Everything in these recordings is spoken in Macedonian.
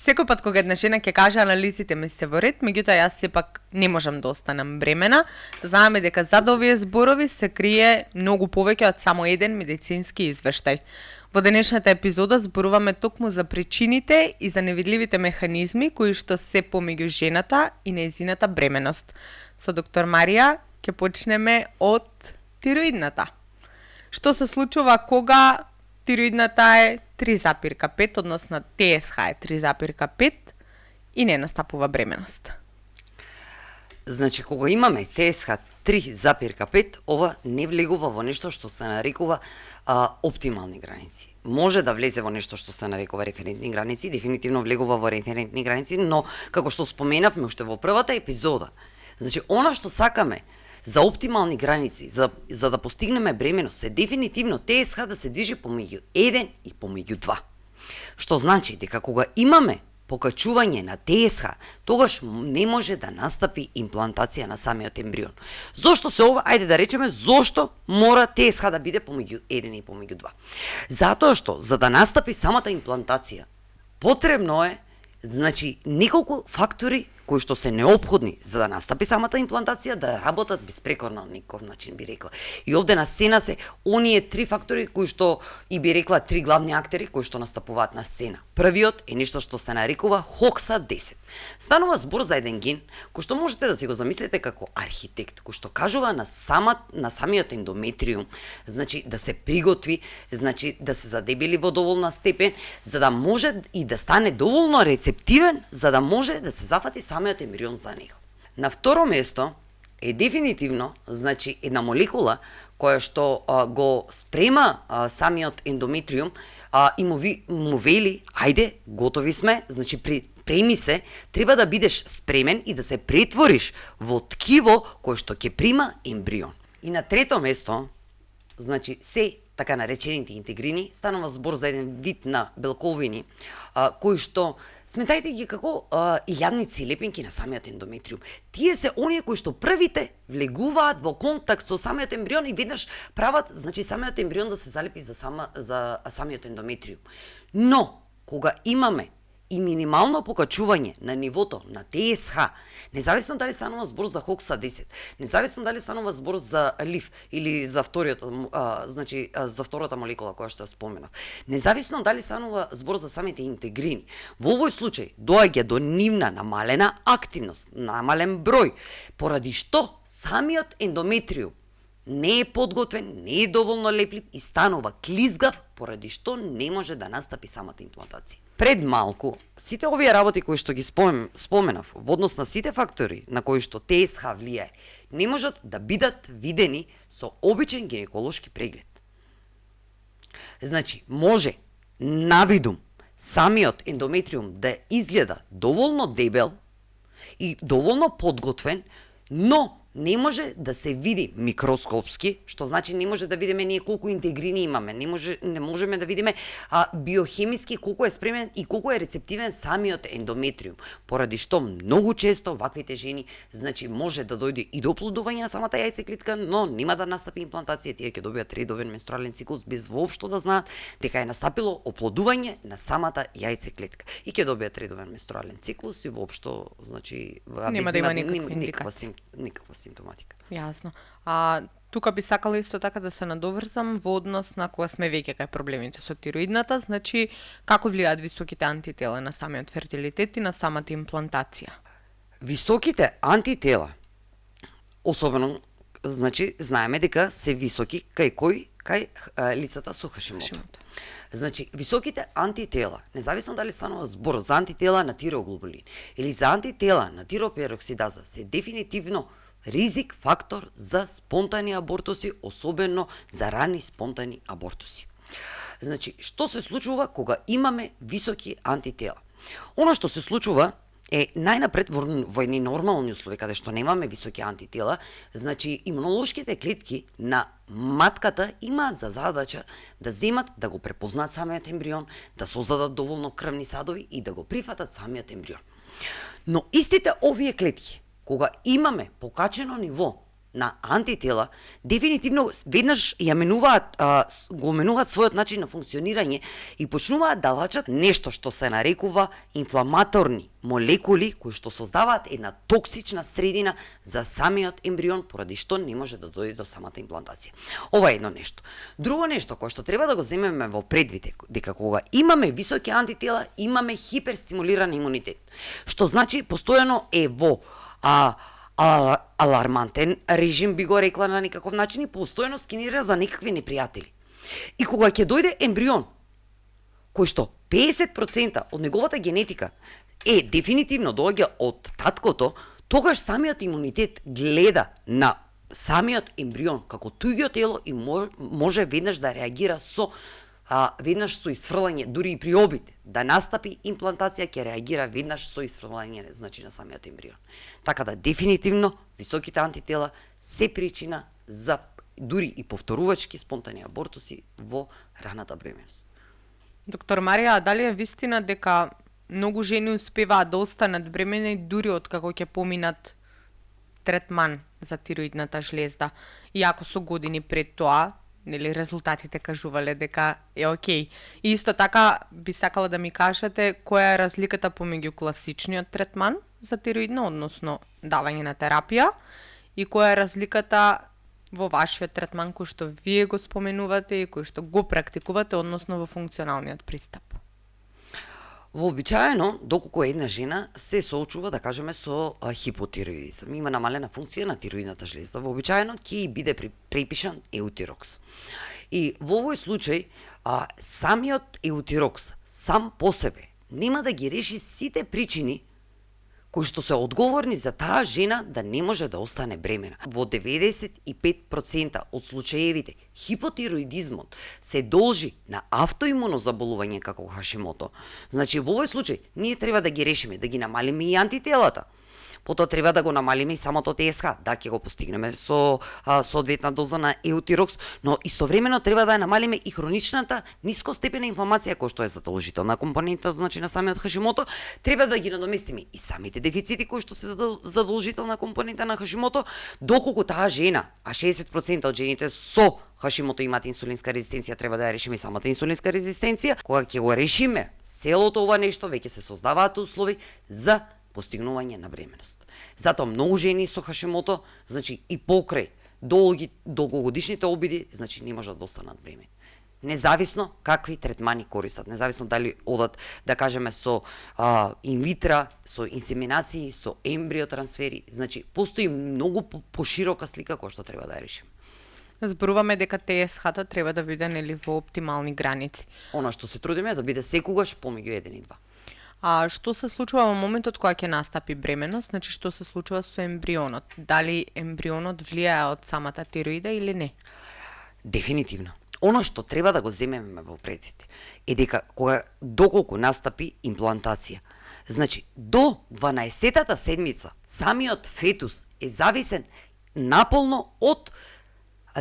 Секој пат кога една жена ќе каже анализите ми се во ред, меѓутоа јас сепак не можам да останам бремена, знаеме дека зад овие зборови се крие многу повеќе од само еден медицински извештај. Во денешната епизода зборуваме токму за причините и за невидливите механизми кои што се помеѓу жената и нејзината бременост. Со доктор Марија ќе почнеме од тироидната. Што се случува кога тироидната е 3,5, односно ТСХ е 3,5 и не настапува бременост? Значи, кога имаме ТСХ 3,5, ова не влегува во нешто што се нарекува оптимални граници. Може да влезе во нешто што се нарекува референтни граници, дефинитивно влегува во референтни граници, но како што споменавме уште во првата епизода, значи, она што сакаме за оптимални граници, за да постигнеме бременост, се дефинитивно ТСХ да се движи помеѓу 1 и помеѓу 2. Што значи дека кога имаме покачување на ТСХ, тогаш не може да настапи имплантација на самиот ембрион. Зошто се ова? Ајде да речеме зошто мора ТСХ да биде помеѓу 1 и помеѓу 2. Затоа што за да настапи самата имплантација, потребно е значи неколку фактори кои што се неопходни за да настапи самата имплантација да работат беспрекорно на некој начин, би рекла. И овде на сцена се оние три фактори кои што и би рекла три главни актери кои што настапуваат на сцена. Првиот е нешто што се нарекува HOXA10. Станува збор за еден ген кој што можете да си го замислите како архитект, кој што кажува на самиот ендометриум, значи да се приготви, значи да се задебели во доволна степен за да може и да стане доволно рецептивен за да може да се зафати самиот ембрион за него. На второ место е дефинитивно, значи, една молекула која што го спрема самиот ендометриум и му вели, ајде, готови сме, значи преми се, треба да бидеш спремен и да се претвориш во ткиво кое што ќе прима ембрион. И на трето место, значи, се така наречените интегрини, станува збор за еден вид на белковини, кои што сметајте ги како јадници лепенки на самиот ендометриум. Тие се оние кои што првите влегуваат во контакт со самиот ембрион и веднаш прават, значи, самиот ембрион да се залепи за самиот ендометриум. Но, кога имаме и минимално покачување на нивото на ТСХ, независно дали станува збор за HOXA10, независно дали станува збор за ЛИФ или за за втората молекула која што ја споменав, независно дали станува збор за самите интегрини, во овој случај доаѓа до нивна намалена активност, намален број, поради што самиот ендометриум не е подготвен, не е доволно леплив и станува клизгав, поради што не може да настапи самата имплантација. Пред малку, сите овие работи кои што ги споменав, во однос на сите фактори на кои што ТСХ влијае, не можат да бидат видени со обичен гинеколошки преглед. Значи, може навидум самиот ендометриум да изгледа доволно дебел и доволно подготвен, но не може да се види микроскопски, што значи не може да видиме ние колку интегрини имаме, не можеме да видиме биохемиски колку е спремен и колку е рецептивен самиот ендометриум, поради што многу често ваквите жени, значи, може да дојде и до оплодување на самата јајцеклетка, но нема да настапи имплантација, тие ќе добијат редовен менструален циклус без воопшто да знаат дека е настапило оплодување на самата јајцеклетка и ќе добијат редовен менструален циклус и воопшто, значи, нема да има никаква симптоматика. Јасно. Тука би сакала исто така да се надоврзам во однос на кога сме веќе кај проблемите со тироидната, значи како влијаат високите антитела на самиот фертилитет и на самата имплантација? Високите антитела, особено, значи, знаеме дека се високи кај лицата со Хашимото. Значи, високите антитела, независно дали станува збор за антитела на тироглобулин или за антитела на тиропероксидаза, се дефинитивно ризик фактор за спонтани абортуси, особено за рани спонтани абортуси. Значи, што се случува кога имаме високи антитела? Оно што се случува е најнапред во едни нормални услови каде што немаме високи антитела, значи имунолошките клетки на матката имаат за задача да земат да го препознаат самиот ембрион, да создадат доволно крвни садови и да го прифатат самиот ембрион. Но истите овие клетки, кога имаме покачено ниво на антитела, дефинитивно веднаш го менуваат својот начин на функционирање и почнуваат да лачат нешто што се нарекува инфламаторни молекули кои што создаваат една токсична средина за самиот ембрион, поради што не може да дојде до самата имплантација. Ова е едно нешто. Друго нешто кое што треба да го земеме во предвид дека кога имаме високи антитела, имаме хиперстимулиран имунитет, што значи постојано е во алармантен режим, би го рекла на некаков начин, и постојано скенира за некакви непријатели. И кога ќе дојде ембрион, кој што 50% од неговата генетика дефинитивно доаѓа од таткото, тогаш самиот имунитет гледа на самиот ембрион како туѓо тело и може веднаш да реагира веднаш со исфрлање, дури и при обид да настапи имплантација, ќе реагира веднаш со исфрлање, значи на самиот ембрион. Така да дефинитивно високите антитела се причина за дури и повторувачки спонтани абортуси во раната бременост. Доктор Марија, дали е вистина дека многу жени успеваат да останат бремени дури откако ќе поминат третман за тироидната жлезда, иако со години пред тоа, нели, резултатите кажувале дека е окей. И исто така би сакала да ми кажете која е разликата помеѓу класичниот третман за тироидна, односно давање на терапија, и која е разликата во вашиот третман кој што вие го споменувате и кој што го практикувате, односно во функционалниот пристап. Вообичаено, доколку една жена се соочува, да кажеме, со хипотироидизам, има намалена функција на тироидната жлезда, вообичаено ќе биде препишан еутирокс. И во овој случај, самиот еутирокс сам по себе нема да ги реши сите причини кои што се одговорни за таа жена да не може да остане бремена. Во 95% од случаевите, хипотироидизмот се должи на автоимуно заболување како Хашимото. Значи, во овој случај, ние треба да ги решиме, да ги намалиме и антителата. Потоа треба да го намалиме и самото ТСХ, да ќе го постигнеме со соодветна доза на еутирокс, но истовремено треба да ја намалиме и хроничната нискостепена инфламација која што е задолжителна компонента, значи на самиот Хашимото, треба да ги надоместиме и самите дефицити кои што се задолжителна компонента на Хашимото, доколку таа жена, а 60% од жените со Хашимото имаат инсулинска резистенција, треба да ја решиме самата инсулинска резистенција. Кога ќе го решиме целото ова нешто, веќе се создаваат услови за постигнување на бременост. Затоа многу жени со Хашимото, значи и покрај долгогодишните обиди, значи не можат да останат бремени. Независно какви третмани користат, независно дали одат, да кажеме, со инвитра, со инсеминации, со ембриотрансфери, значи постои многу поширока слика која што треба да ја решиме. Зборуваме дека ТСХ-то треба да биде, нели, во оптимални граници. Она што се трудиме е да биде секогаш помеѓу 1 и 2. А што се случува во моментот кога ќе настапи бременост? Значи, што се случува со ембрионот? Дали ембрионот влијае од самата тироида или не? Дефинитивно. Оно што треба да го земеме во предвид е дека доколку настапи имплантација, значи до 12-тата седмица самиот фетус е зависен наполно од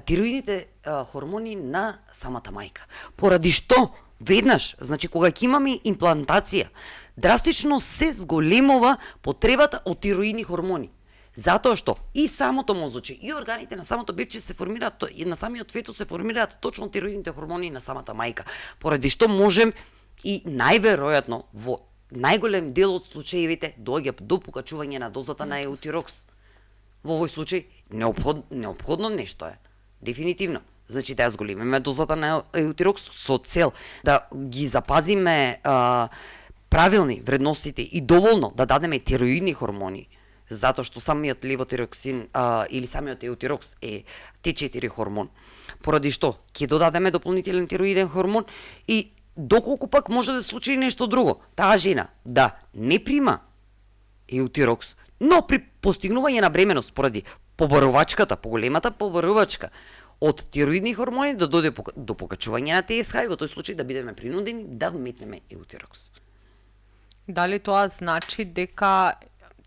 тироидните хормони на самата мајка. Поради што веднаш, значи кога ќе имаме имплантација, драстично се зголемува потребата од тироидни хормони. Затоа што и самото мозоче, и органите на самото бебче се формираат, и на самиот фетус се формираат точно тироидните хормони на самата мајка. Поради што можем и најверојатно во најголем дел од случаевите доаѓа до покачување на дозата на еутирокс. Во овој случај неопходно нешто е. Дефинитивно. Значи да ја зголемиме дозата на еутирокс со цел да ги запазиме правилни вредностите и доволно да дадеме тироидни хормони, затоа што самиот левотироксин или самиот еутирокс е Т4 хормон. Поради што ќе додадеме дополнителен тироиден хормон и доколку пак може да се случи нешто друго, таа жена да не прима еутирокс, но при постигнување на бременост поради поголемата побарувачка од тироидни хормони да дојде до покачување на ТСХ и во тој случај да бидеме принудени да вметнеме еутирокс. Дали тоа значи дека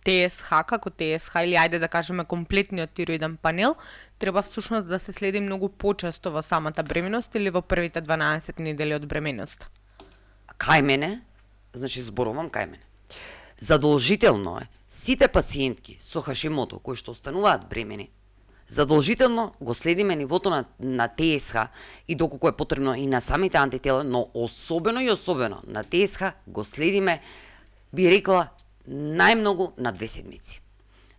ТСХ како ТСХ или ајде да кажеме комплетниот тироиден панел треба всушност да се следи многу почесто во самата бременост или во првите 12 недели од бременоста? Кај мене, значи зборувам кај мене. Задолжително е сите пациентки со Хашимото кои што остануваат бремени задолжително го следиме нивото на ТСХ и доколку е потребно и на самите антитела, но особено на ТСХ го следиме, би рекла, најмногу на 2 седмици.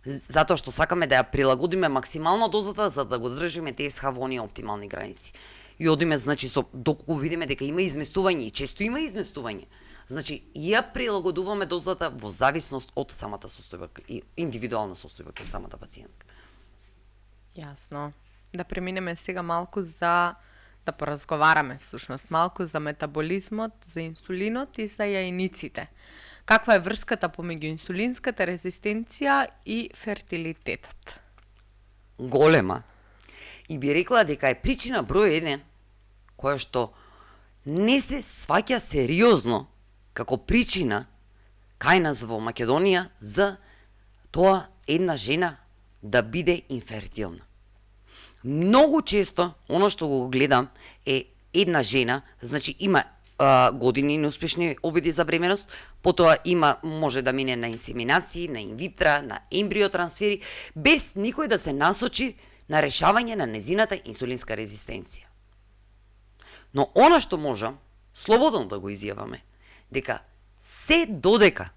Затоа што сакаме да ја прилагодиме максимално дозата за да го држиме ТСХ во оние оптимални граници. И одиме, значи, доколку видиме дека има изместување, и често има изместување, значи, ја прилагодуваме дозата во зависност од самата состојба и индивидуална состојба кај самата пациентка. Јасно. Да преминеме сега малку да поразговараме всушност малку за метаболизмот, за инсулинот и за јајниците. Каква е врската помеѓу инсулинската резистенција и фертилитетот? Голема. И би рекла дека е причина број 1 која што не се сваќа сериозно како причина кај нас во Македонија за тоа една жена да биде инфертилна. Многу често, оно што го гледам е една жена, значи има години неуспешни обиди за бременост, потоа може да мине на инсеминации, на инвитра, на ембриотрансфери, без никој да се насочи на решавање на незината инсулинска резистенција. Но она што можам, слободно да го изјаваме, дека се додека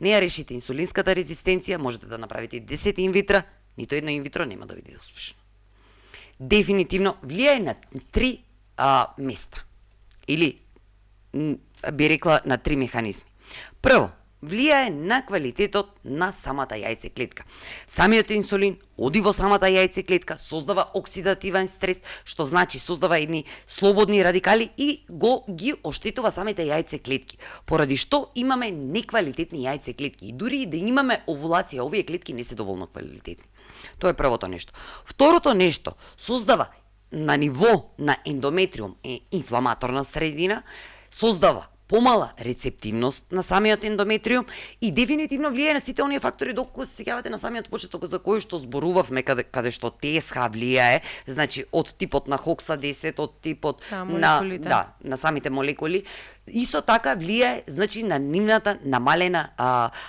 не ја решите инсулинската резистенција, можете да направите 10 инвитра, нито едно инвитро нема да биде успешно. Дефинитивно влијае на 3 места. Или би рекла на 3 механизми. Прво, влијае на квалитетот на самата јајцеклетка. Самиот инсулин оди во самата јајцеклетка, создава оксидативен стрес, што значи создава едни слободни радикали и ги оштетува самите јајцеклетки, поради што имаме неквалитетни јајцеклетки. И дури и да имаме овулација, овие клетки не се доволно квалитетни. Тоа е првото нешто. Второто нешто, создава на ниво на ендометриум инфламаторна средина, создава помала рецептивност на самиот ендометриум и дефинитивно влијае на сите оние фактори доколку се сеќавате на самиот почеток за кој што зборувавме каде што ТСХ влијае, значи од типот на Хокса 10, од типот на самите молекули, исто така влијае значи на нивната намалена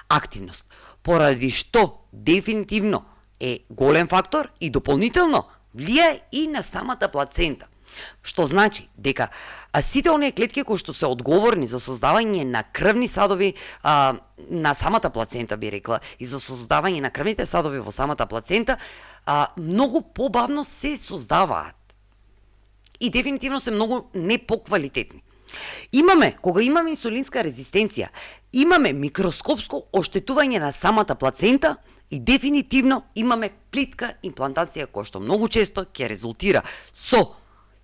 активност. Поради што дефинитивно е голем фактор и дополнително влијае и на самата плацента. Што значи дека сите оние клетки кои што се одговорни за создавање на крвни садови на самата плацента, би рекла, и за создавање на крвните садови во самата плацента, многу побавно се создаваат. И дефинитивно се многу непоквалитетни. Кога имаме инсулинска резистенција, имаме микроскопско оштетување на самата плацента и дефинитивно имаме плитка имплантација која што многу често ќе резултира со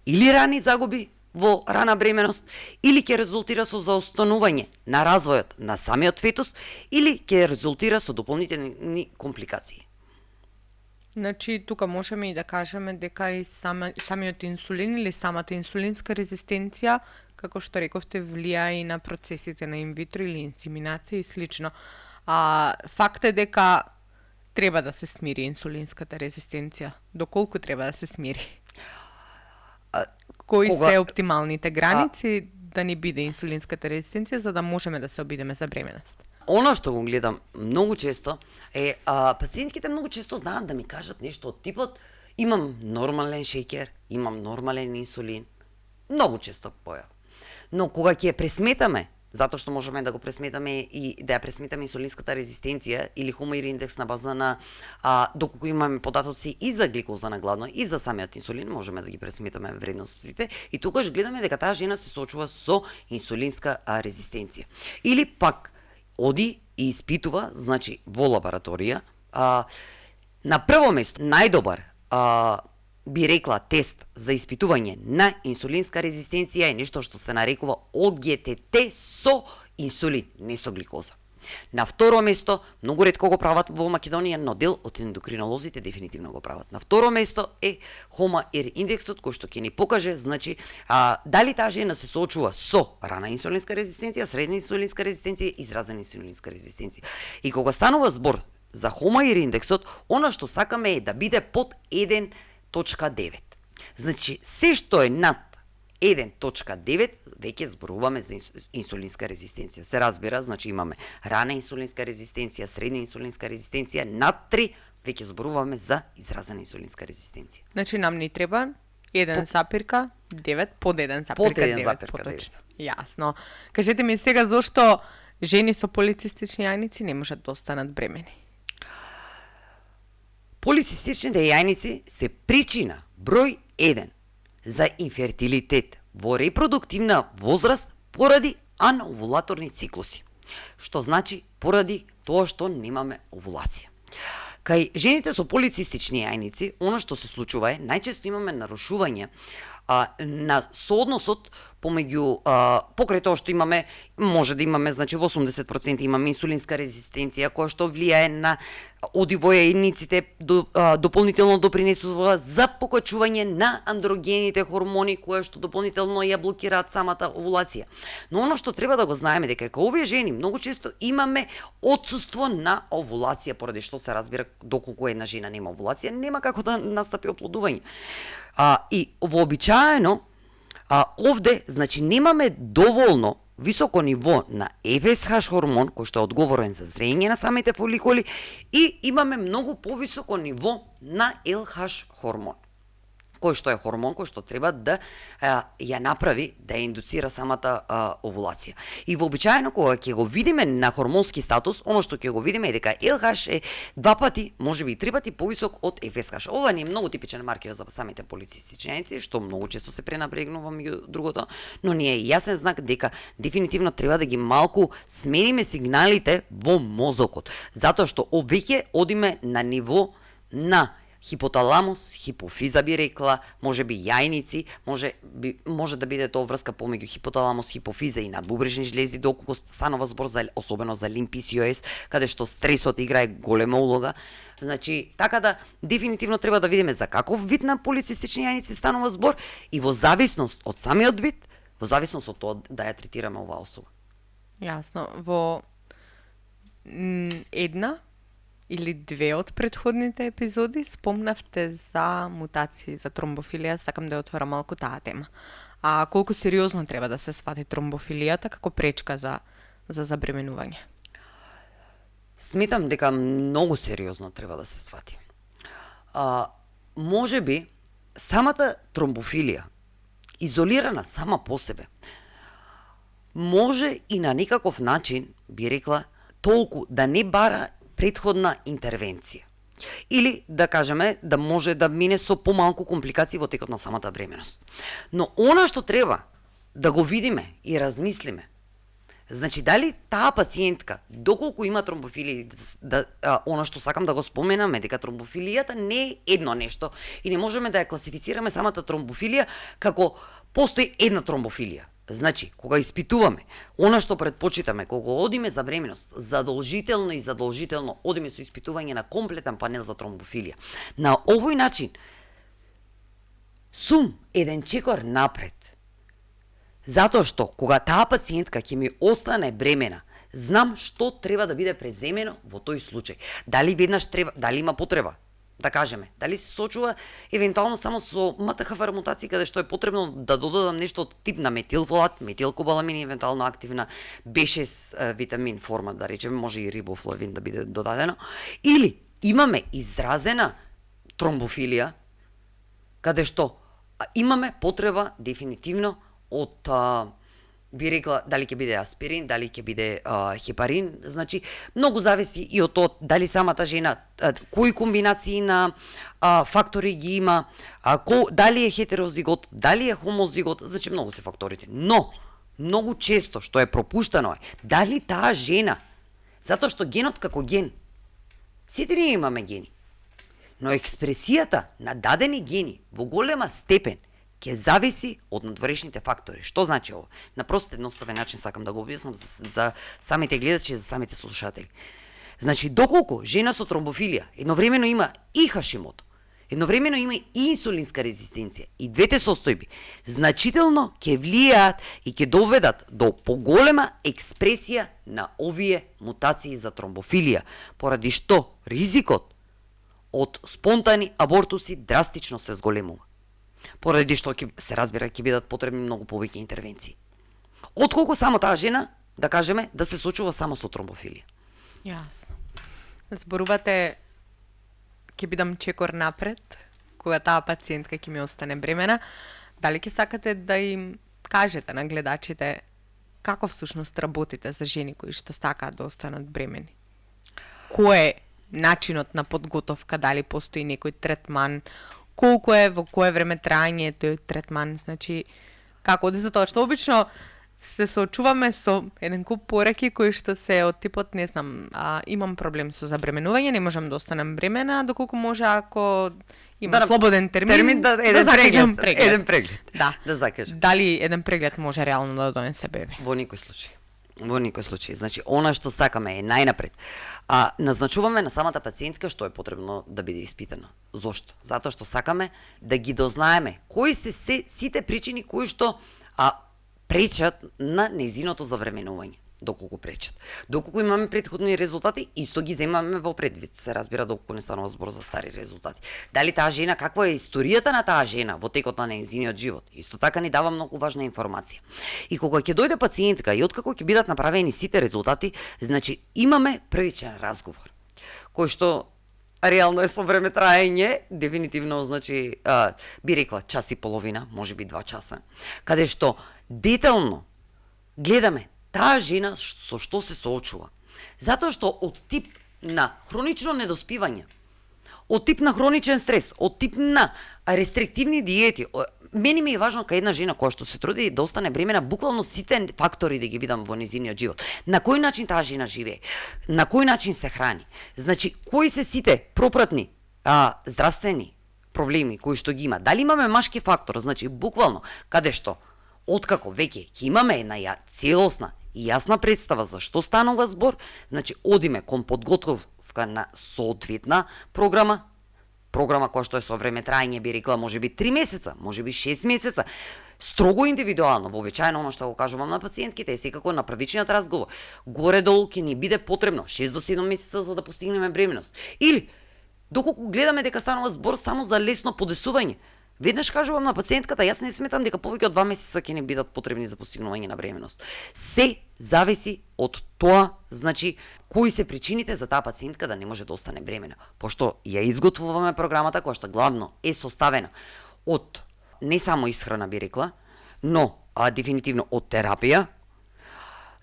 или рани загуби во рана бременост, или ќе резултира со заостанување на развојот на самиот фетус, или ќе резултира со дополнителни компликации. Значи, тука можеме и да кажеме дека и самиот инсулин или самата инсулинска резистенција, како што рековте, влијае и на процесите на инвитро или инсеминација и слично. Факт е дека треба да се смири инсулинската резистенција. Доколку треба да се смири? Кои се оптималните граници да ни биде инсулинската резистенција за да можеме да се обидеме за бременост? Она што го гледам многу често е пациентките многу често знаат да ми кажат нешто од типот имам нормален шеќер, имам нормален инсулин. Многу често појава. Но кога ќе пресметаме, затоа што можеме да го пресметаме и да ја пресметаме инсулинската резистенција или хумор индекс на база на доколку имаме податоци и за гликоза на гладно и за самиот инсулин, можеме да ги пресметаме вредностите и тогаш гледаме дека таа жена се соочува со инсулинска резистенција. Или пак оди и испитува, значи во лабораторија, на прво место најдобар би рекла тест за испитување на инсулинска резистенција е нешто што се нарекува ОГТТ со инсулин, не со гликоза. На второ место, многу ретко го прават во Македонија, но дел од ендокринолозите дефинитивно го прават. На второ место е HOMA-R индексот кој што ќе ни покаже, значи, дали таа жена се соочува со рана инсулинска резистенција, средна инсулинска резистенција, изразена инсулинска резистенција. И кога станува збор за HOMA-R индексот, она што сакаме е да биде под 1.9. Значи, се што е над 1.9, веќе зборуваме за инсулинска резистенција. Се разбира, значи имаме рана инсулинска резистенција, средна инсулинска резистенција, над 3, веќе зборуваме за изразена инсулинска резистенција. Значи нам ни треба 1 запирка 9 под 1 запирка Под 1 9. запирка поточно. Јасно. Кажете ми сега зошто жени со полицистични јајници не можат да останат бремени? Полицистичните јајници се причина број 1 за инфертилитет во репродуктивна возраст поради ановулаторни циклуси, што значи поради тоа што немаме овулација. Кај жените со полицистични јајници, она што се случува е, најчесто имаме нарушување на соодносот помеѓу покрај тоа што имаме, може да имаме, значи во 80% имаме инсулинска резистенција која што влијае на оди во јајниците, дополнително допринесува за покачување на андрогените хормони кои што дополнително ја блокираат самата овулација. Но оно што треба да го знаеме дека кај овие жени многу често имаме отсуство на овулација, поради што се разбира доколку една жена нема овулација, нема како да настапи оплодување. И вообичаено овде, значи, немаме доволно високо ниво на FSH хормон, кој што е одговорен за зрење на самите фоликули, и имаме многу повисоко ниво на LH хормон, кој што е хормон кој што треба да ја направи, да ја индуцира самата овулација. И вообичаено кога ќе го видиме на хормонски статус, оно што ќе го видиме е дека LH е 2 пати, можеби и 3 пати повисок од FSH. Ова не е многу типичен маркер за самите полицистични јајници, што многу често се пренабрегнува меѓу другото, но ни е јасен знак дека дефинитивно треба да ги малку смениме сигналите во мозокот, затоа што веќе одиме на ниво на хипоталамус, хипофиза би рекла, може би јајници, може да биде тоа врска помеѓу хипоталамус, хипофиза и надбубрежни жлези, доколку станува збор за особено за лимписиоес, каде што стресот играе голема улога. Значи, така да дефинитивно треба да видиме за каков вид на полицистични јајници станува збор и во зависност од самиот вид, во зависност од тоа да ја третираме оваа особа. Јасно, во една или две од претходните епизоди спомнавте за мутации, за тромбофилија, сакам да ја отворам малку таа тема. А колку сериозно треба да се свати тромбофилијата како пречка за забременување? Сметам дека многу сериозно треба да се свати. Може би самата тромбофилија, изолирана сама по себе, може и на некаков начин, би рекла, толку да не бара претходна интервенција. Или, да кажеме, да може да мине со помалку компликации во текот на самата бременост. Но она што треба да го видиме и размислиме, значи дали таа пациентка, доколку има тромбофилија, она што сакам да го споменаме, дека тромбофилијата не е едно нешто и не можеме да ја класифицираме самата тромбофилија како постои една тромбофилија. Значи, кога испитуваме, она што предпочитаме, кога одиме за бременост, задолжително одиме со испитување на комплетен панел за тромбофилија. На овој начин, сум еден чекор напред. Затоа што, кога таа пациентка ќе ми остане бремена, знам што треба да биде преземено во тој случај. Дали веднаш треба, дали има потреба, да кажеме, дали се сочува евентуално само со МТХФР мутација каде што е потребно да додадам нешто од тип на метилфолат, метилкобаламин, евентуално активна B6 витамин форма, да речеме, може и рибофлавин да биде додадено, или имаме изразена тромбофилија каде што имаме потреба дефинитивно од би рекла дали ќе биде аспирин, дали ќе биде хепарин, значи многу зависи и од тоа дали самата жена кои комбинации на фактори ги има, дали е хетерозигот, дали е хомозигот, значи многу се факторите. Но многу често што е пропуштано е дали таа жена, затоа што генот како ген, сите ние имаме гени, но експресијата на дадени гени во голема степен ќе зависи од надворешните фактори. Што значи ово? На прост едноставен начин сакам да го објаснам за самите гледачи и за самите слушатели. Значи, доколку жена со тромбофилија едновремено има и Хашимото, едновремено има и инсулинска резистенција, и двете состојби значително ќе влијаат и ќе доведат до поголема експресија на овие мутации за тромбофилија, поради што ризикот од спонтани абортуси драстично се зголемува. Поради што се разбира ќе бидат потребни многу повеќе интервенции. Отколку само таа жена, да кажеме, да се сочува само со тромбофилија. Јасно. Зборувате ќе бидам чекор напред, кога таа пациентка ќе ми остане бремена, дали ќе сакате да им кажете на гледачите како всушност работите за жени кои што сакаат да останат бремени? Кој е начинот на подготовка, дали постои некој третман, колку е, во кое време траење тој третман, значи како оди за тоа што обично се соочуваме со еден куп пораки кои што се од типот, не знам, имам проблем со забременување, не можам да останам бремена, доколку може ако има слободен термин да закажам преглед. Еден преглед. Да закажам. Дали еден преглед може реално да донесе бебе? Во никој случај. Во никој случај. Значи, она што сакаме е најнапред. Назначуваме на самата пациентка што е потребно да биде испитана. Зошто? Затоа што сакаме да ги дознаеме кои се сите причини кои што пречат на незиното завременување. Доколку пречат. Доколку имаме претходни резултати, исто ги земаме во предвид. Се разбира доколку не станува збор за стари резултати. Дали таа жена, каква е историјата на таа жена во текот на нејзиниот живот? Исто така ни дава многу важна информација. И кога ќе дојде пациентка и откако ќе бидат направени сите резултати, значи имаме првичен разговор, кој што реално е со време траење, дефинитивно, значи, би рекла час и половина, можеби 2 часа, каде што детално гледаме таа жена со што се соочува. Затоа што од тип на хронично недоспивање, од тип на хроничен стрес, од тип на рестриктивни диети, мене ми е важно кај една жена која што се труди да остане бремена, буквално сите фактори да ги видам во незиниот живот. На кој начин таа жена живее, на кој начин се храни, значи кои се сите пропратни здравствени проблеми кои што ги има. Дали имаме машки фактор, значи буквално каде што откако веќе ќе имаме една целосна и јасна представа за што станува збор, значи одиме кон подготовка на соодветна програма која што е со време траење, би рекла можеби 3 месеца, можеби 6 месеца, строго индивидуално, вообичаено оно што го кажувам на пациентките е секако на првичниот разговор. Горе-долу ќе ни биде потребно 6 до 7 месеца за да постигнеме бременност. Или доколку гледаме дека станува збор само за лесно подесување, веднаш кажувам на пациентката, јас не сметам дека повеќе од 2 месеца ќе ни бидат потребни за постигнување на бременност. Се зависи од тоа, значи, кои се причините за таа пациентка да не може да остане бремена. Пошто ја изготвуваме програмата која што главно е составена од не само исхрана, би рекла, но дефинитивно од терапија,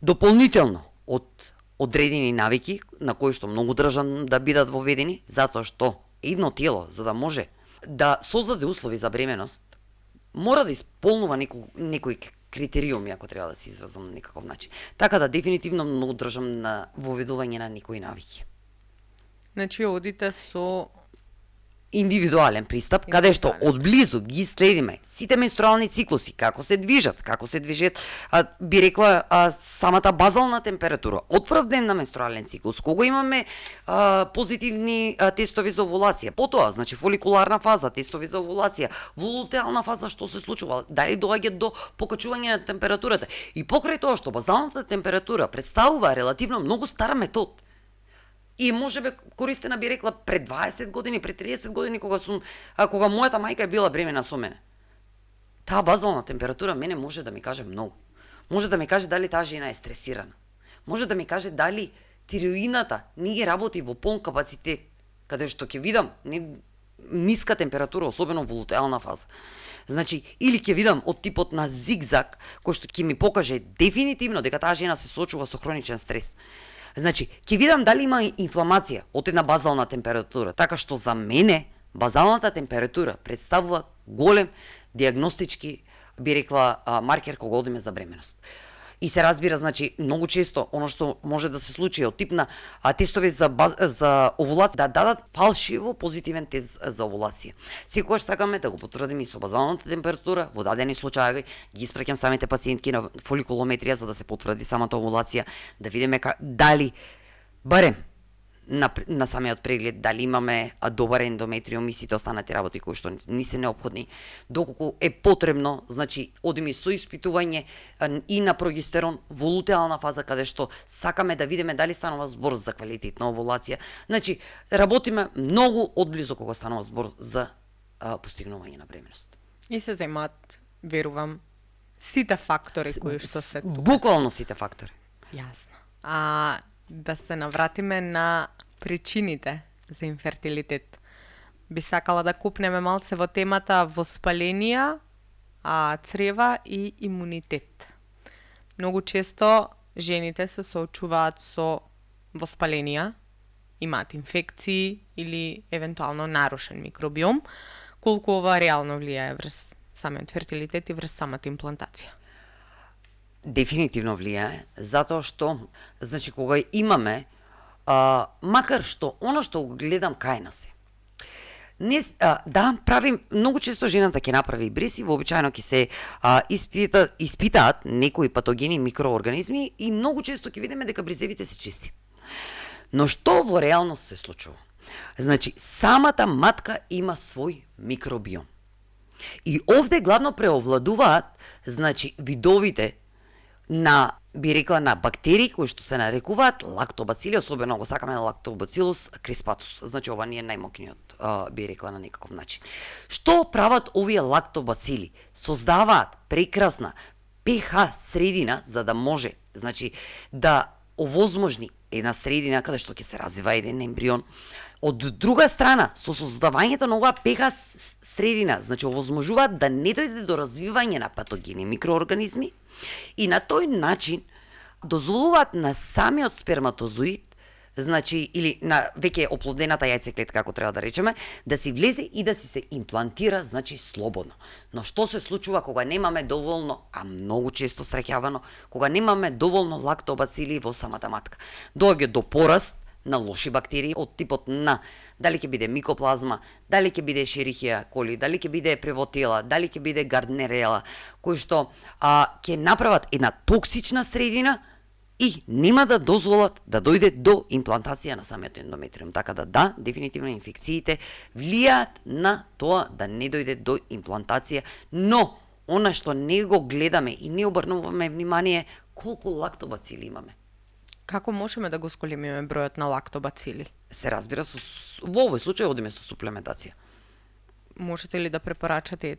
дополнително од одредени навики на кои што многу држам да бидат воведени, затоа што едно тело за да може да создаде услови за бременост, мора да исполнува некои критериуми, ако треба да се изразам на некаков начин. Така да дефинитивно многу држам на воведување на некои навики. Значи одите со индивидуален пристап, каде што одблизу ги следиме сите менструални циклуси, како се движат, би рекла самата базална температура, отпрв ден на менструален циклус, кога имаме позитивни тестови за овулација, потоа, значи фоликуларна фаза, тестови за овулација, волутеална фаза, што се случува, дали доаѓа до покачување на температурата. И покрај тоа што базалната температура представува релативно многу стар метод, и можебе користена, би рекла, пред 20 години, пред 30 години, кога мојата мајка е била бремена со мене. Таа базална температура мене може да ми каже многу. Може да ми каже дали таа жена е стресирана. Може да ми каже дали тиреоидната не ги работи во полн капацитет, каде што ќе видам ниска температура, особено во лутеална фаза. Значи, или ќе видам од типот на зигзаг, кој што ќе ми покаже дефинитивно дека таа жена се соочува со хроничен стрес. Значи, ќе видам дали има инфламација од една базална температура, така што за мене базалната температура представува голем диагностички, би рекла, маркер кога одиме за бременост. И се разбира, значи, многу често оно што може да се случи од тип на тестови за овулација да дадат фалшиво позитивен тест за овулација. Секогаш сакаме да го потврдиме и со базалната температура, во дадени случаи ги испраќам самите пациентки на фоликулометрија за да се потврди самата овулација, да видиме дали барем на самиот преглед дали имаме добар ендометриум и сите останати работи кои што ни се неопходни, доколку е потребно, значи одиме со испитување и на прогестерон во лутеална фаза, каде што сакаме да видиме дали станува збор за квалитетна овулација. Значи работиме многу одблизу кога станува збор за постигнување на бременност. И се земаат, верувам, сите фактори кои што се тука. Буквално сите фактори. Јасно. Да се навратиме на причините за инфертилитет. Би сакала да купнеме малце во темата воспаленија, црева и имунитет. Многу често жените се соочуваат со воспаленија, имаат инфекции или евентуално нарушен микробиом, колку ова реално влијае врз самиот фертилитет и врз самата имплантација. Дефинитивно влијае, затоа што, значи, кога имаме, макар што, оно што го гледам кај нас е, да, правим, многу често жената ќе направи брис и вообичаено ќе се испитаат некои патогени микроорганизми и многу често ќе видиме дека бризевите се чисти. Но што во реалност се случува? Значи, самата матка има свој микробиом. И овде главно преовладуваат, значи, видовите на, би рекла, на бактерии кои што се нарекуваат лактобацили, особено го сакаме лактобацилус креспатус. Значи, ова не е најмокниот, би рекла, на некаков начин. Што прават овие лактобацили? Создаваат прекрасна pH средина за да може, значи, да овозможни една средина каде што ќе се развива еден ембрион. Од друга страна, со создавањето на оваа pH средина, значи овозможуваат да не дојде до развивање на патогени микроорганизми и на тој начин дозволуваат на самиот сперматозоид, значи, или на веќе оплодената јајцеклетка, како треба да речеме, да си влезе и да си се имплантира, значи, слободно. Но што се случува кога немаме доволно, а многу често среќавано, кога немаме доволно лактобацили во самата матка? Доаѓа до пораст на лоши бактерии од типот на дали ќе биде микоплазма, дали ќе биде шерихија коли, дали ќе биде превотела, дали ќе биде гарднерела, кои што ќе направат една токсична средина и нема да дозволат да дојде до имплантација на самиот ендометриум. Така да, дефинитивно инфекциите влијаат на тоа да не дојде до имплантација, но она што не го гледаме и не обрнуваме внимание колку лактобацили имаме. Како можеме да го сколемиме бројот на лактобацили? Се разбира, во овој случај одиме со суплементација. Можете ли да препорачате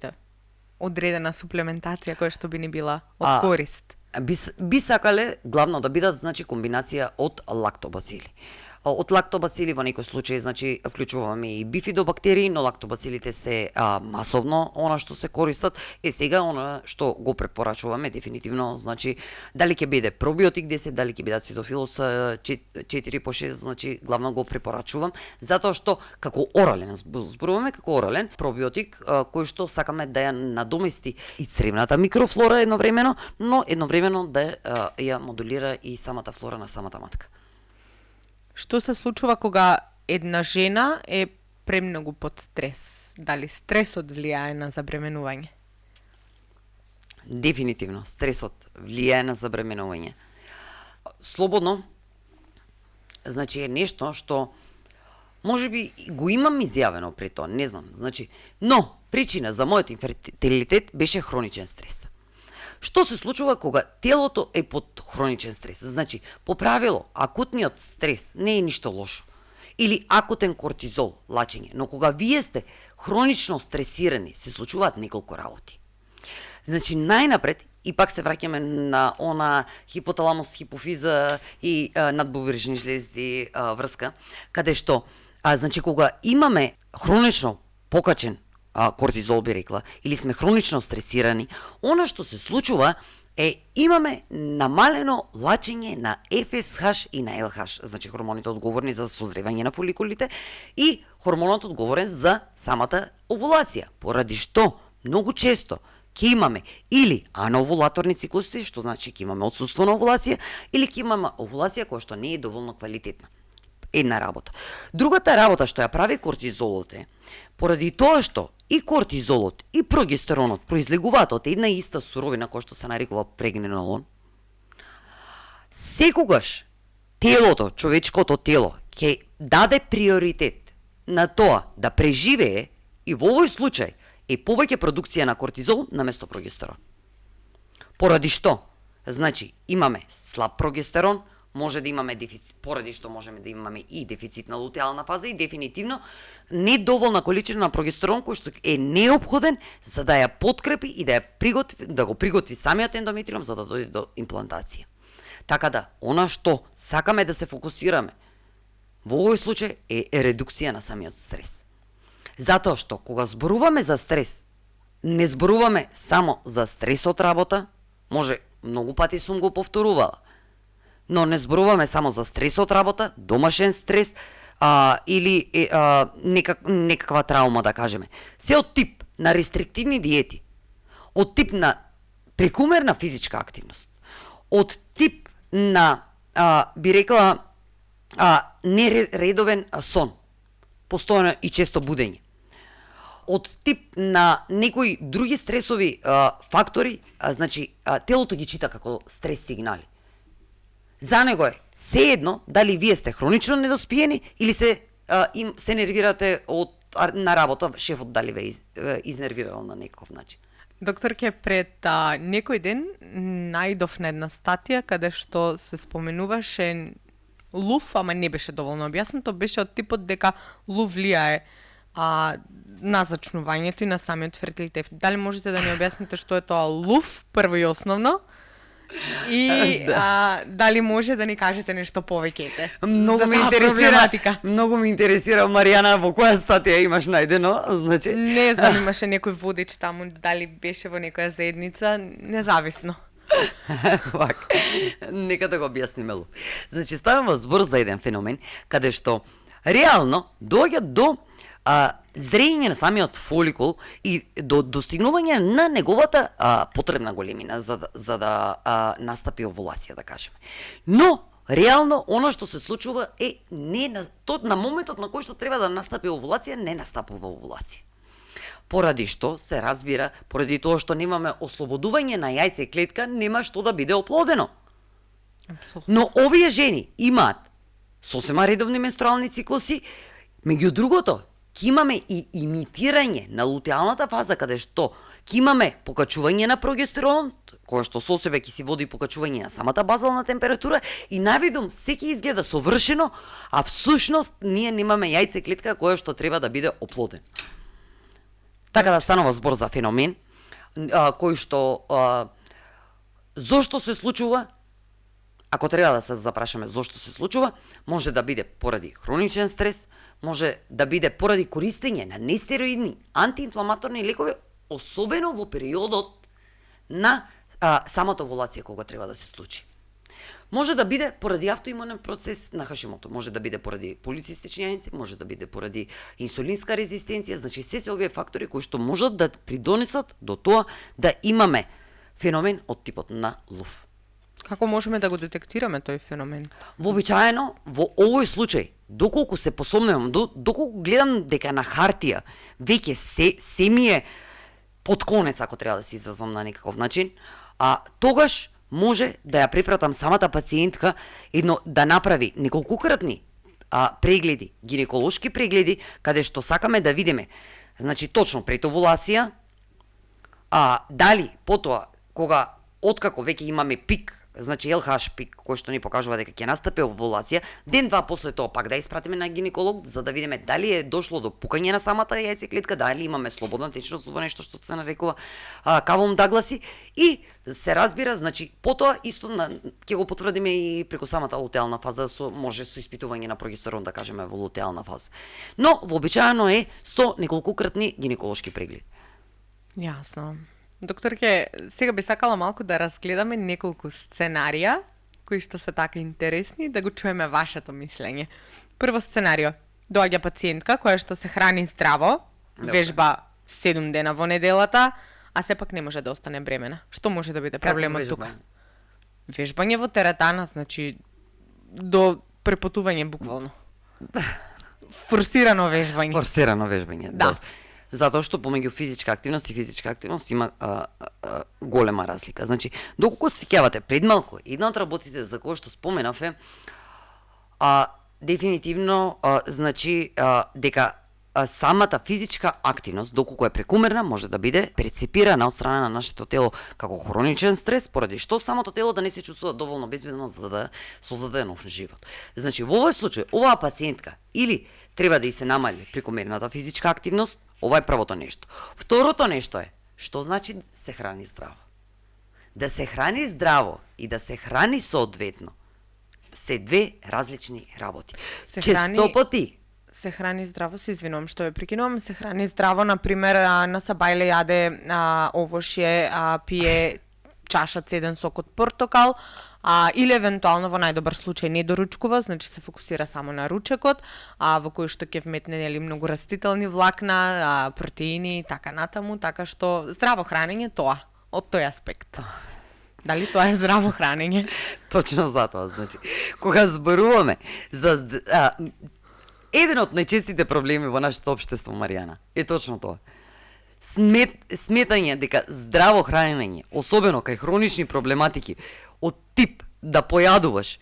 одредена суплементација која што би ни била од корист? Би сакале главно да бидат, значи, комбинација од лактобацили. Од лактобацили во некој случај, значи, вклучуваме и бифидобактерии, но лактобацилите се масовно она што се користат. Сега она што го препорачуваме дефинитивно, значи, дали ќе биде пробиотик 10, дали ќе биде цитофилус 4 по 6, значи, главно го препорачувам, затоа што како орален, зборуваме како орален пробиотик кој што сакаме да ја надомести и цревната микрофлора едновремено, но едновремено да ја модулира и самата флора на самата матка. Што се случува кога една жена е премногу под стрес? Дали стресот влијае на забременување? Дефинитивно, стресот влијае на забременување. Слободно, значи, е нешто што можеби го имам изјавено пред тоа, не знам, значи, но причина за мојот инфертилитет беше хроничен стрес. Што се случува кога телото е под хроничен стрес? Значи, по правило, акутниот стрес не е ништо лошо. Или акутен кортизол, лачење. Но кога вие сте хронично стресирани, се случуваат неколку работи. Значи, најнапред, и пак се враќаме на она хипоталамус, хипофиза и надбубрежни жлезди врска, каде што, значи, кога имаме хронично покачен кортизол, би рекла, или сме хронично стресирани, она што се случува е имаме намалено лачење на ФСХ и на ЛХ, значи хормоните одговорни за созревање на фоликулите и хормонот одговорен за самата овулација, поради што многу често ќе имаме или ановулаторни циклуси, што значи ќе имаме отсуство на овулација, или ќе имаме овулација која што не е доволно квалитетна. Една работа. Другата работа што ја прави кортизолот е, поради тоа што и кортизолот и прогестеронот произлегуваат од една иста суровина која што се нарекува прегненолон, секогаш телото, човечкото тело, ќе даде приоритет на тоа да преживее и во овој случај е повеќе продукција на кортизол наместо прогестерон. Поради што? Значи, имаме слаб прогестерон, може да имаме дефицит, поради што можеме да имаме и дефицит на лутеална фаза и дефинитивно недоволна количина на прогестерон кој што е неопходен за да ја подкрепи и да ја приготви, да го приготви самиот ендометриум за да дојде до имплантација. Така да, она што сакаме да се фокусираме во овој случај е редукција на самиот стрес. Затоа што кога зборуваме за стрес, не зборуваме само за стрес од работа, може многу пати сум го повторувала, но не зборуваме само за стрес од работа, домашен стрес, или некаква траума, да кажеме. Се од тип на рестриктивни диети, од тип на прекумерна физичка активност, од тип на, би рекла, нередовен сон, постојано и често будење, од тип на некои други стресови фактори, значи телото ги чита како стрес сигнали. За него е сеедно дали вие сте хронично недоспиени или се нервирате на работа, шефот дали ве изнервирал на некаков начин. Докторке, пред некој ден најдов на една статија каде што се споменуваше лув, ама не беше доволно објаснато, беше од типот дека лув влијае на зачнувањето и на самиот фертилитет. Дали можете да ни објасните што е тоа лув, прво и основно? И дали може да ни кажете нешто повеќе? Многу ме интересира, Маријана, во која статија имаш најдено, значи? Не знам, имаше некој водич таму, дали беше во некоја заедница, независно. Нека да го објасниме лув. Значи, ставаме збор за еден феномен, каде што реално доаѓа до зрење на самиот фоликул и до достигнување на неговата потребна големина за да настапи овулација, да кажеме. Но реално она што се случува е на моментот на кој што треба да настапи овулација, не настапува овулација. Поради што се разбира, поради тоа што немаме ослободување на јајце клетка, нема што да биде оплодено. Но овие жени имаат сосема редовни менструални циклуси, меѓу другото, ќе имаме и имитирање на лутеалната фаза, каде што ќе имаме покачување на прогестерон, кое што со себе ќе си води покачување на самата базална температура и навидум се ќе изгледа совршено, а всушност ние немаме јајце клетка која што треба да биде оплоден. Така да станува збор за феномен кој што зошто се случува. Ако треба да се запрашаме зошто се случува, може да биде поради хроничен стрес, може да биде поради користење на нестероидни антиинфламаторни лекови, особено во периодот на самата овулација кога треба да се случи. Може да биде поради автоимунен процес на Хашимото, може да биде поради полицистични јајници, може да биде поради инсулинска резистенција, значи се овие фактори кои што можат да придонесат до тоа да имаме феномен од типот на лув. Како можеме да го детектираме тој феномен? Вообичаено, во овој случај, доколку се посомнувам, доколку гледам дека на хартија веќе се ми е под конец, ако треба да се изразам на некаков начин, тогаш може да ја препратам самата пациентка да направи неколкукратни прегледи, гинеколошки прегледи, каде што сакаме да видиме, значи точно пред овулација, дали потоа откако веќе имаме пик, значи LH пик, кој што ни покажува дека ќе настапи овулација, ден-два после тоа пак да испратиме на гинеколог за да видиме дали е дошло до пукање на самата јајце клетка, дали имаме слободна течност во нешто што се нарекува кавум Дагласи и се разбира, значи потоа исто ќе го потврдиме и преку самата лутеална фаза, може со испитување на прогестерон, да кажеме, во лутеална фаза. Но вообичаено е со неколкукратни гинеколошки прегледи. Јасно. Докторке, сега би сакала малку да разгледаме неколку сценарија кои што се така интересни, да го чуеме вашето мислење. Прво сценарио. Доаѓа пациентка која што се храни здраво, вежба 7 дена во неделата, а сепак не може да остане бремена. Што може да биде проблемот тука? Вежбање во теретана, значи до препотување буквално. Форсирано вежбање. Форсирано вежбање, да. Затоа што помеѓу физичка активност и физичка активност има голема разлика. Значи, доколку се сеќавате пред малку, една од работите за која што споменав е дефинитивно значи дека самата физичка активност, доколку е прекумерна, може да биде прецепирана од страна на нашето тело како хроничен стрес, поради што самото тело да не се чувствува доволно безбедно за да создаде нов живот. Значи, во овој случај, оваа пациентка или треба да и се намали прекумерната физичка активност, ова е првото нешто. Второто нешто е, што значи се храни здраво? Да се храни здраво и да се храни соодветно се две различни работи. Често пати се храни здраво, се извинувам што ја прекинувам, се храни здраво, например, на сабајле јаде овошје, пие чашац еден сок од портокал, или евентуално во најдобар случај не доручкува, значи се фокусира само на ручекот, во кој што ќе вметне нели многу растителни влакна, протеини, така натаму, така што здраво хранење тоа, од тој аспект. Дали тоа е здраво хранење? Точно за тоа, значи, кога зборуваме за еден од најчестите проблеми во нашето општество, Маријана, е точно тоа. Сметање дека здраво хранење, особено кај хронични проблематики, од тип да појадуваш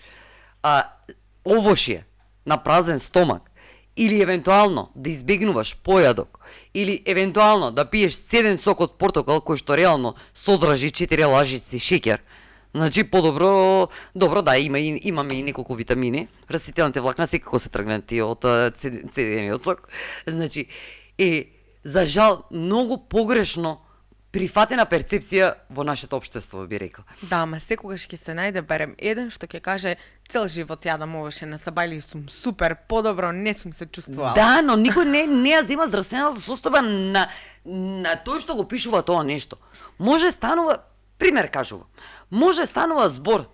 овошје на празен стомак, или евентуално да избегнуваш појадок, или евентуално да пиеш 7 сок од портокал кој што реално содржи 4 лажици шеќер, значи подобро, добро да имаме и неколку витамини, растителните влакна секако се тргнати од цедениот сок. Значи за жал многу погрешно прифатена перцепција во нашето општество, би рекла. Да, ама секогаш ќе се најде барем еден што ќе каже цел живот јадам овоше на сабајли сум супер, подобро не сум се чувствувала. Да, но никој не ја зема здравствената состојба на тој што го пишува тоа нешто. Може станува, пример кажувам, може станува збор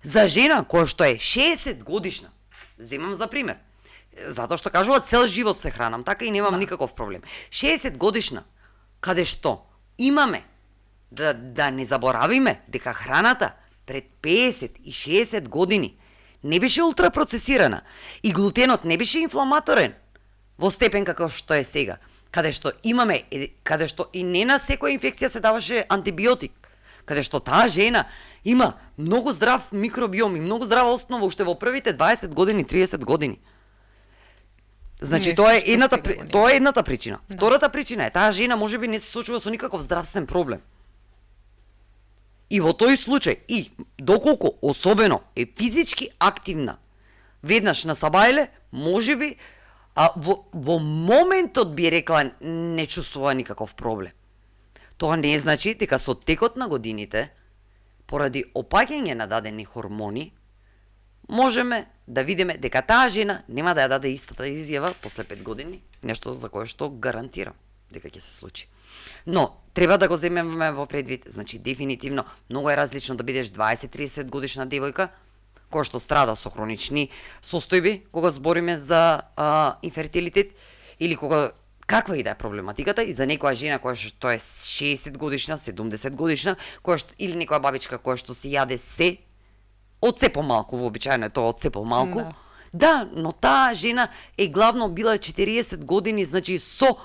за жена која што е 60 годишна. Земам за пример. Затоа што кажува цел живот се хранам, така и немам никаков проблем. 60 годишна, каде што имаме да не заборавиме дека храната пред 50 и 60 години не беше ултрапроцесирана и глутенот не беше инфламаторен во степен каков што е сега, каде што и не на секоја инфекција се даваше антибиотик, каде што таа жена има многу здрав микробиом и многу здрава основа уште во првите 20 години, 30 години. Значи тоа е едната причина. Да. Втората причина е таа жена можеби не се сочува со никаков здравствен проблем. И во тој случај, и доколку особено е физички активна, веднаш на сабајле, можеби во моментот би рекла не чувствува никаков проблем. Тоа не значи дека со текот на годините, поради опаѓање на дадени хормони, можеме да видиме дека таа жена нема да ја даде истата изјава после 5 години, нешто за кое што гарантирам дека ќе се случи. Но треба да го земеме во предвид, значи дефинитивно многу е различно да бидеш 20-30 годишна девојка која што страда со хронични состојби кога збориме за инфертилитет, или кога каква и да е проблематиката, и за некоја жена која што е 60 годишна, 70 годишна, која што или некоја бабичка која што си јаде се од се помалку, вообичаено е тоа од се помалку. Да, но таа жена е главно била 40 години, значи со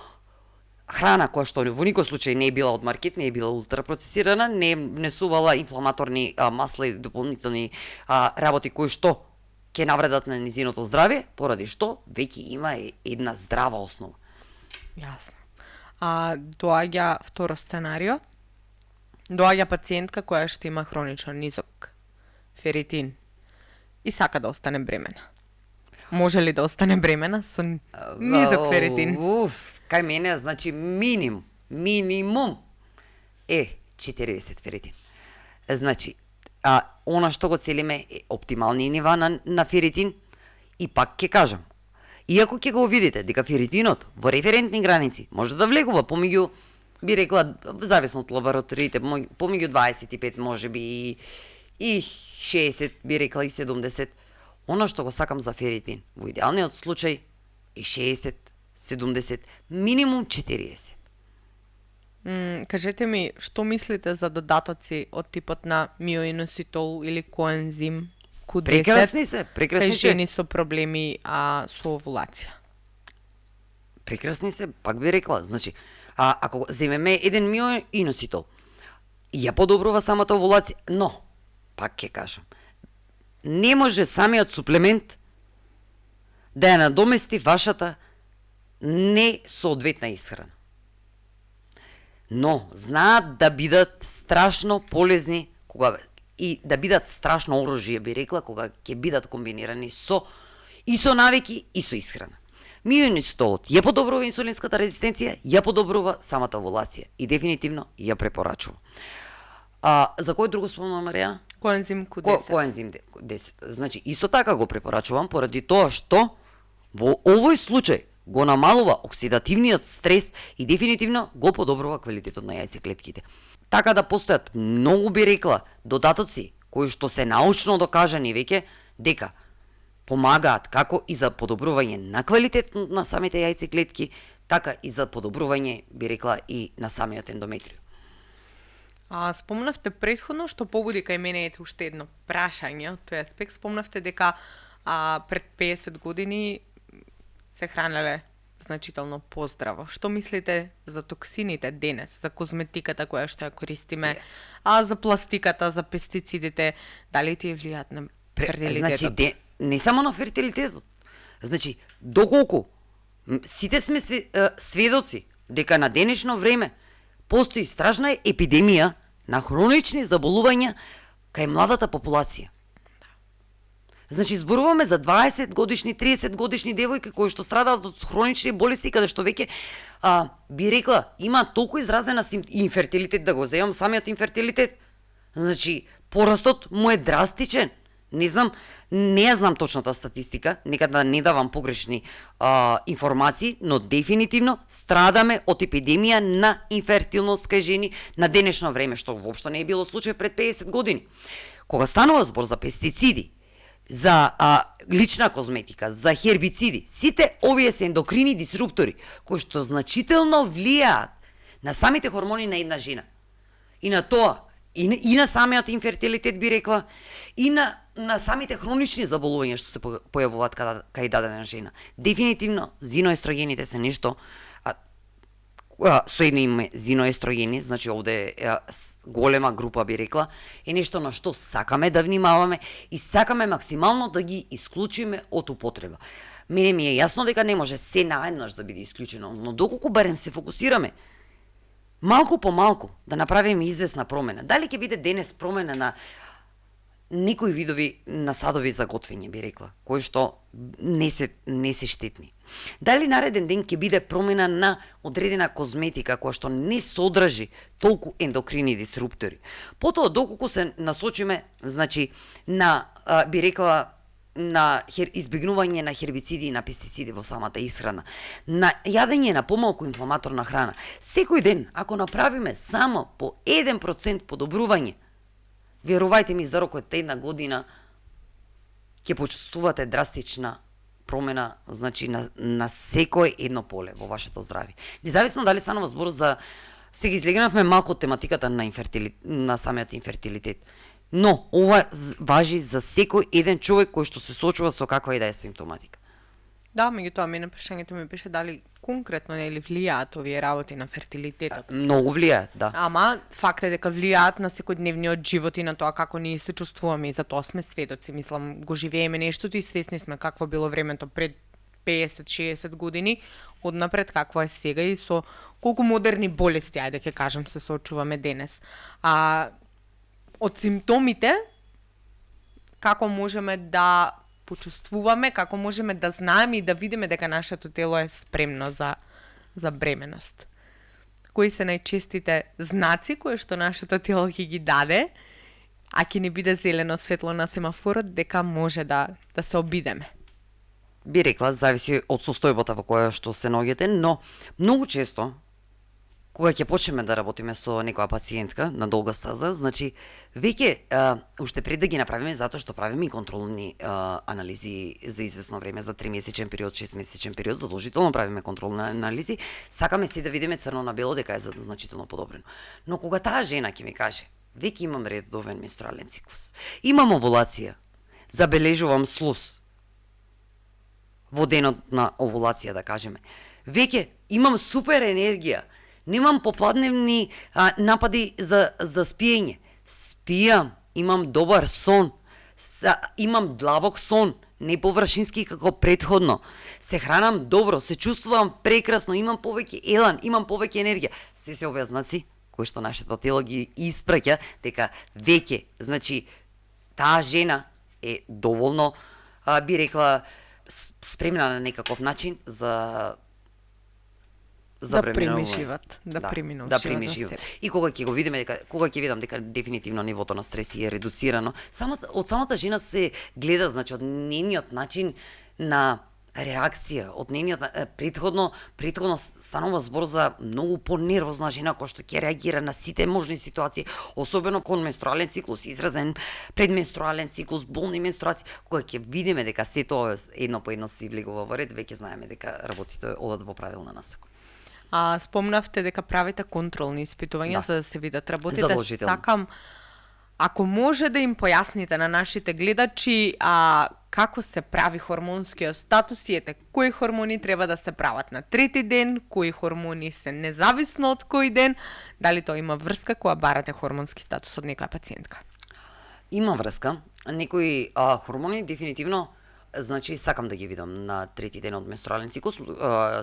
храна која што во никој случај не е била од маркет, не е била ултрапроцесирана, не внесувала инфламаторни масла и дополнителни работи кои што ќе навредат на низиното здравје, поради што веќе има една здрава основа. Јасно. Доаѓа второ сценарио. Доаѓа пациентка која што има хронично низок феритин и сака да остане бремена. Може ли да остане бремена со низок феритин? Кај мене, значи минимум е 40 феритин. Значи, она што го целиме е оптимални нива на феритин, и пак ќе кажам, иако ќе го видите дека феритинот во референтни граници може да влегува помеѓу, би рекла, зависно од лабораториите, помеѓу 25 можеби и 60, би рекла и 70. Она што го сакам за феритин, во идеалниот случај е 60, 70, минимум 40. Кажете ми, што мислите за додатоци од типот на миоиноситол или коензим Q10? Прекрасни се. Кај жени со проблеми со овулација. Прекрасни се, пак би рекла. Значи, ако земеме еден миоиноситол, ја подобрува самата овулација, но пак ќе кажам, не може самиот суплемент да ја надомести вашата несоодветна исхрана. Но знаат да бидат страшно полезни и да бидат страшно оружје, би рекла, кога ќе бидат комбинирани со навики и со исхрана. Миоиноситолот ја подобрува инсулинската резистенција, ја подобрува самата овулација и дефинитивно ја препорачува. За кој друго спомнува Марија? Коензим Q10. Коензим 10. Значи, исто така го препорачувам поради тоа што Во овој случај го намалува оксидативниот стрес и дефинитивно го подобрува квалитетот на јајцеклетките. Така да постојат многу, би рекла, додатоци кои што се научно докажани веќе дека помагаат како и за подобрување на квалитетот на самите јајцеклетки, така и за подобрување, би рекла, и на самиот ендометриум. Спомнавте претходно што побуди кај мене ете уште едно прашање од тој аспект. Спомнавте дека пред 50 години се хранеле значително поздраво. Што мислите за токсините денес, за козметиката која што ја користиме, за пластиката, за пестицидите, дали тие влијаат на фертилитетот? Значи, не само на фертилитетот. Значи, доколку сите сме сведоци дека на денешно време постои страшна епидемија на хронични заболувања кај младата популација. Значи, зборуваме за 20 годишни, 30 годишни девојки кои што страдаат од хронични болести, каде што веќе, би рекла, има толку изразена инфертилитет, да го земам самиот инфертилитет. Значи, порастот му е драстичен. Не ја знам точната статистика, нека да не давам погрешни информации, но дефинитивно страдаме од епидемија на инфертилност кај жени на денешно време, што воопшто не е било случај пред 50 години. Кога станува збор за пестициди, за лична козметика, за хербициди, сите овие се ендокрини дисруптори, кои што значително влијаат на самите хормони на една жена. И на тоа, и на самиот инфертилитет, би рекла, и на самите хронични заболувања што се појавуваат кај дадена жена. Дефинитивно, зиноестрогените се нешто, со едно име зиноестрогени, значи овде е голема група, би рекла, е нешто на што сакаме да внимаваме и сакаме максимално да ги исклучиме од употреба. Мене ми е јасно дека не може се наеднаш да биде исклучено, но доколку барем се фокусираме малку по малку да направиме известна промена. Дали ќе биде денес промена на некои видови насадови за готвење, би рекла, кои што не се штетни. Дали нареден ден ќе биде промена на одредена козметика која што не содржи толку ендокрини дисруптори. Потоа доколку се насочиме, значи, на, би рекла, на избегнување на хербициди и на пестициди во самата исхрана, на јадење на помалку инфламаторна храна, секој ден, ако направиме само по 1% подобрување, верувајте ми, за рокот една година ќе почувствувате драстична промена, значи на секој едно поле во вашето здравје. Независно дали станува збор за, сега излегнавме малку од тематиката на самиот инфертилитет, но ова важи за секој еден човек кој што се соочува со каква и да е симптоматика. Да, меѓутоа, мене прашањето ми беше дали конкретно нели влијаат овие работи на фертилитетот. Многу влијаат, да. Ама факт е дека влијаат на секојдневниот живот и на тоа како ние се чувствуваме, и за тоа сме сведоци. Мислам, го живееме нештото и свесни сме какво било времето пред 50-60 години, однапред какво е сега и со колку модерни болести, ајде ќе кажам, се соочуваме денес. Од симптомите, како можеме да почувствуваме, како можеме да знаеме и да видиме дека нашето тело е спремно за бременост. Кои се најчестите знаци кои што нашето тело ќе ги даде, а ќе не биде зелено светло на семафорот, дека може да се обидеме? Би рекла, зависи од состојбата во која што се наоѓате, но многу често кога ќе почнеме да работиме со некоја пациентка на долга стаза, значи веќе уште пред да ги направиме, затоа што правиме и контролни анализи за известно време, за 3-месечен период, 6-месечен период, задолжително правиме контролни анализи, сакаме се да видиме црно на бело дека е значително подобрено. Но кога таа жена ќе ми каже, веќе имам редовен менструален циклус, имам овулација, забележувам слуз во денот на овулација, да кажеме, веќе имам супер енергија, немам попладневни напади за спиење. Спијам, имам добар сон, имам длабок сон, не површински како предходно. Се хранам добро, се чувствувам прекрасно, имам повеќе елан, имам повеќе енергија. Се овие знаци кои што нашето тело ги испраќа дека веќе, значи, таа жена е доволно, би рекла, спремна на некаков начин за преми живот, да преми живот. И кога ќе го видиме кога ќе видам дека дефинитивно нивото на стрес е редуцирано, од самата жена се гледа, значи, од нениот начин на реакција од нейниот претходно станува збор за многу понервозна жена која што ќе реагира на сите можни ситуации, особено кон менструален циклус, изразен предменструален циклус, болни менструации, кога ќе видиме дека се тоа едно по едно си влегува во ред, веќе знаеме дека работите одат во правилна насока. Спомнавте дека правите контролни испитувања за да се видат работите. Сакам, ако може да им појасните на нашите гледачи како се прави хормонскиот статус и кои хормони треба да се прават на трети ден, кои хормони се независно од кој ден, дали тоа има врска кога барате хормонски статус од некоја пациентка? Има врска. Некои хормони дефинитивно, значи сакам да ги видам на трети ден од менструален циклус.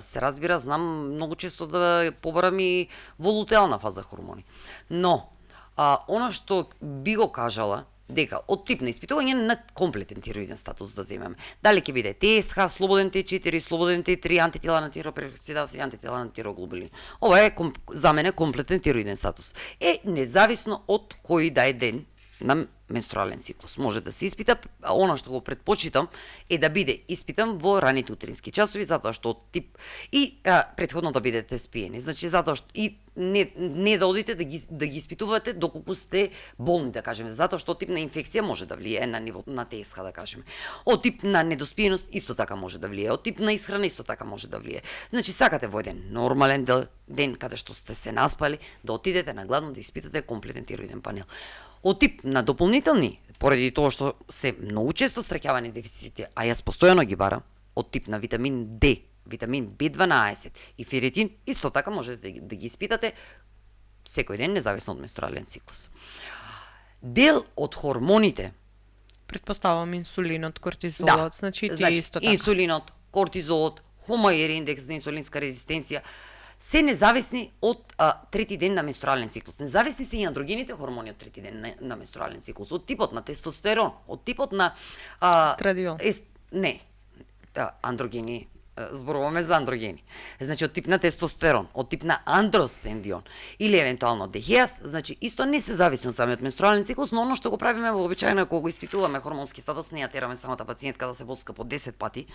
Се разбира, знам многу често да побарам и во лутеална фаза хормони. Но она што би го кажала дека од тип на испитување на комплетен тироиден статус да земеме. Дали ќе биде ТСХ, слободен Т4, слободен Т3, антитела на тиропероксидаз и антитела на тироглобулин. Ова е за мене комплетен тироиден статус. Независно од кој да е ден на менструален циклус. Може да се испита, она што го предпочитам е да биде испитан во раните утрински часови, затоа што тип и претходно да бидете спиени. Значи затоа што и не да одите да ги испитувате доколку сте болни, да кажеме, затоа што тип на инфекција може да влијае на ниво на ТСХ, да кажеме. Од тип на недоспиеност исто така може да влијае, од тип на исхрана исто така може да влијае. Значи сакате во еден нормален ден каде што сте се наспали да отидете на гладно да испитате комплетен тироиден панел. Од тип на дополнителни, поради тоа што се многу често среќавани дефицити, а јас постојано ги барам, од тип на витамин D, витамин B12 и феритин, исто така можете да ги испитате секој ден, независно од менструален циклус. Дел од хормоните, предпоставувам инсулинот, кортизолот, значи исто така. Инсулинот, кортизолот, хомоер индекс за инсулинска резистенција, се независни од трети ден на менструален циклус. Независни се и андрогените хормони од трети ден на менструален циклус, од типот на тестостерон, од типот на естрадиол. Андрогени, зборуваме за андрогени. Значи од тип на тестостерон, од тип на андростендион или евентуално ДХС, значи исто не се зависи од самиот менструален циклус, но оно што го правиме вообичаено кога го испитуваме хормонски статус, не ја тераме самата пациентка да се боска по 10 пати,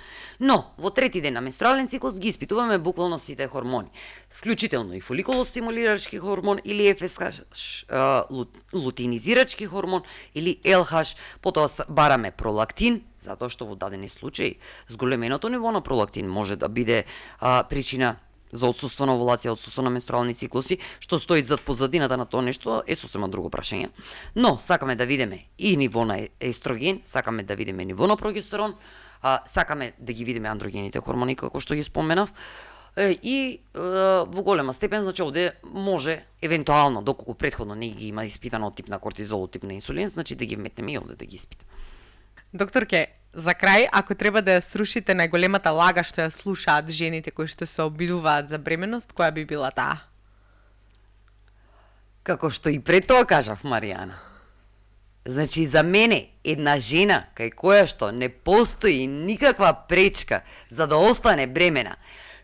но во трети ден на менструален циклус ги испитуваме буквално сите хормони, вклучително и фоликулостимулирачки хормон или ФСХ, лутeinизирачки хормон или ЛХ, потоа бараме пролактин, затоа што во дадени случаи зголеменото ниво на пролактин може да биде причина за отсуство на овулација, отсуство на менструални циклуси, што стои зад позадината на тоа нешто е сосема друго прашање. Но сакаме да видиме и ниво на естроген, сакаме да видиме ниво на прогестерон, сакаме да ги видиме андрогените хормони како што ги споменав. И во голема степен, значи овде може евентуално доколку претходно не ги има испитано од тип на кортизол, од тип на инсулин, значи да ги вметнеме и овде да ги испитаме. Докторке, за крај, ако треба да ја срушите најголемата лага што ја слушаат жените кои што се обидуваат за бременост, која би била таа? Како што и пред тоа кажав, Маријана. Значи, за мене, една жена кај која што не постои никаква пречка за да остане бремена,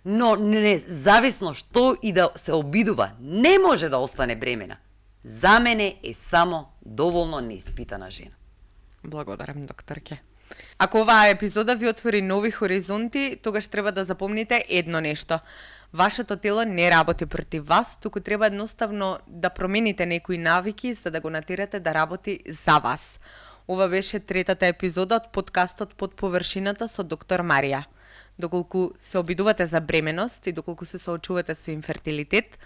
но независно што и да се обидува, не може да остане бремена, за мене е само доволно неиспитана жена. Благодарам, докторке. Ако оваа епизода ви отвори нови хоризонти, тогаш треба да запомните едно нешто. Вашето тело не работи против вас, туку треба едноставно да промените некои навики за да го натерате да работи за вас. Ова беше третата епизода од подкастот Под површината со доктор Марија. Доколку се обидувате за бременост и доколку се соочувате со инфертилитет,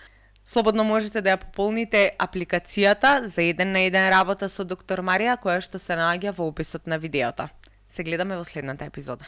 слободно можете да ја пополните апликацијата за 1 на 1 работа со доктор Марија, која што се наоѓа во описот на видеото. Се гледаме во следната епизода.